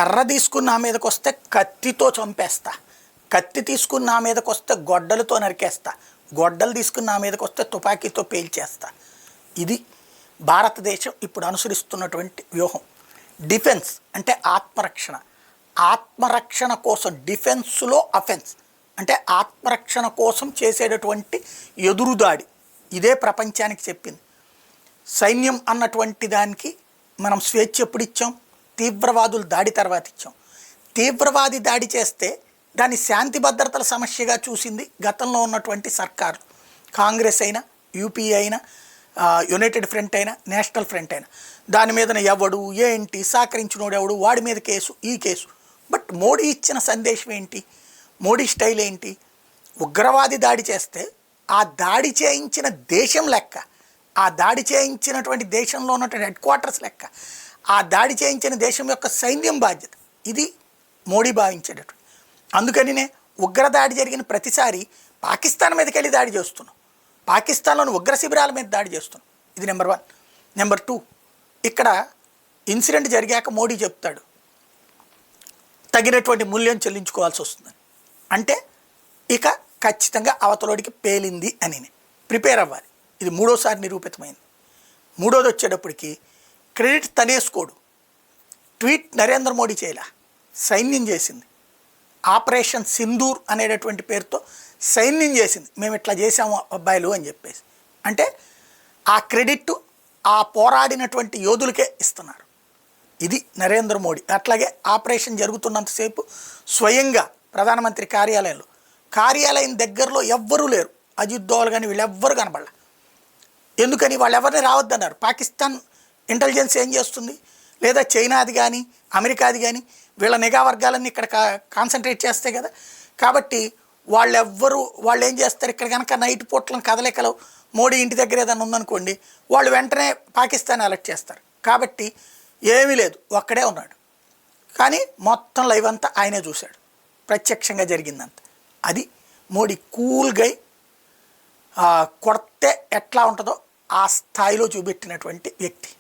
కర్ర తీసుకుని నా మీదకి వస్తే కత్తితో చంపేస్తా, కత్తి తీసుకుని నా మీదకి వస్తే గొడ్డలతో నరికేస్తా, గొడ్డలు తీసుకుని నా మీదకి వస్తే తుపాకీతో పేల్చేస్తా. ఇది భారతదేశం ఇప్పుడు అనుసరిస్తున్నటువంటి వ్యూహం. డిఫెన్స్ అంటే ఆత్మరక్షణ, ఆత్మరక్షణ కోసం డిఫెన్స్లో అఫెన్స్ అంటే ఆత్మరక్షణ కోసం చేసేటటువంటి ఎదురుదాడి. ఇదే ప్రపంచానికి చెప్పింది. సైన్యం అన్నటువంటి దానికి మనం స్వేచ్ఛ ఎప్పుడు ఇచ్చాం? తీవ్రవాదులు దాడి తర్వాత ఇచ్చాం. తీవ్రవాది దాడి చేస్తే దాన్ని శాంతి భద్రతల సమస్యగా చూసింది గతంలో ఉన్నటువంటి సర్కారు. కాంగ్రెస్ అయినా, యూపీఏ అయినా, యునైటెడ్ ఫ్రంట్ అయినా, నేషనల్ ఫ్రంట్ అయినా దాని మీదన ఎవడు ఏంటి సహకరించినోడు ఎవడు వాడి మీద కేసు, ఈ కేసు. బట్ మోడీ ఇచ్చిన సందేశం ఏంటి? మోడీ స్టైల్ ఏంటి? ఉగ్రవాది దాడి చేస్తే ఆ దాడి చేయించిన దేశం లెక్క, ఆ దాడి చేయించినటువంటి దేశంలో ఉన్నటువంటి హెడ్ క్వార్టర్స్ లెక్క, ఆ దాడి చేయించిన దేశం యొక్క సైన్యం బాధ్యత. ఇది మోడీ భావించేటటువంటి. అందుకనినే ఉగ్రదాడి జరిగిన ప్రతిసారి పాకిస్తాన్ మీదకి వెళ్ళి దాడి చేస్తున్నాం, పాకిస్తాన్లోని ఉగ్ర శిబిరాల మీద దాడి చేస్తున్నాం. ఇది నెంబర్ 1. నెంబర్ 2, ఇక్కడ ఇన్సిడెంట్ జరిగాక మోడీ చెప్తాడు తగినటువంటి మూల్యం చెల్లించుకోవాల్సి వస్తుందని. అంటే ఇక ఖచ్చితంగా అవతలోడికి పేలింది అని ప్రిపేర్ అవ్వాలి. ఇది 3వసారి నిరూపితమైంది. 3వది వచ్చేటప్పటికి క్రెడిట్ తనేసుకోడు. ట్వీట్ నరేంద్ర మోడీ చేయలే, సైన్యం చేసింది. ఆపరేషన్ సింధూర్ అనేటటువంటి పేరుతో సైన్యం చేసింది. మేము ఇట్లా చేసాము అబ్బాయిలు అని చెప్పేసి. అంటే ఆ క్రెడిట్ ఆ పోరాడినటువంటి యోధులకే ఇస్తున్నారు. ఇది నరేంద్ర మోడీ. అట్లాగే ఆపరేషన్ జరుగుతున్నంతసేపు స్వయంగా ప్రధానమంత్రి కార్యాలయం దగ్గరలో ఎవ్వరూ లేరు. అజిత్ దోవల్ కానీ వీళ్ళెవ్వరు కనబడలే. ఎందుకని? వాళ్ళు ఎవరిని రావద్దన్నారు. పాకిస్తాన్ ఇంటెలిజెన్స్ ఏం చేస్తుంది? లేదా చైనాది కానీ అమెరికాది కానీ వీళ్ళ నిఘా వర్గాలన్నీ ఇక్కడ కాన్సన్ట్రేట్ చేస్తాయి కదా. కాబట్టి వాళ్ళు ఏం చేస్తారు? ఇక్కడ కనుక నైట్ పూట్లను కదలికలు మోడీ ఇంటి దగ్గర ఏదైనా ఉందనుకోండి, వాళ్ళు వెంటనే పాకిస్తాన్ అలర్ట్ చేస్తారు. కాబట్టి ఏమీ లేదు, ఒక్కడే ఉన్నాడు. కానీ మొత్తం లైవ్ అంతా ఆయనే చూశాడు, ప్రత్యక్షంగా జరిగిందంత. అది మోడీ కూల్ గై. కొడితే ఎట్లా ఉంటుందో ఆ స్థాయిలో చూపెట్టినటువంటి వ్యక్తి.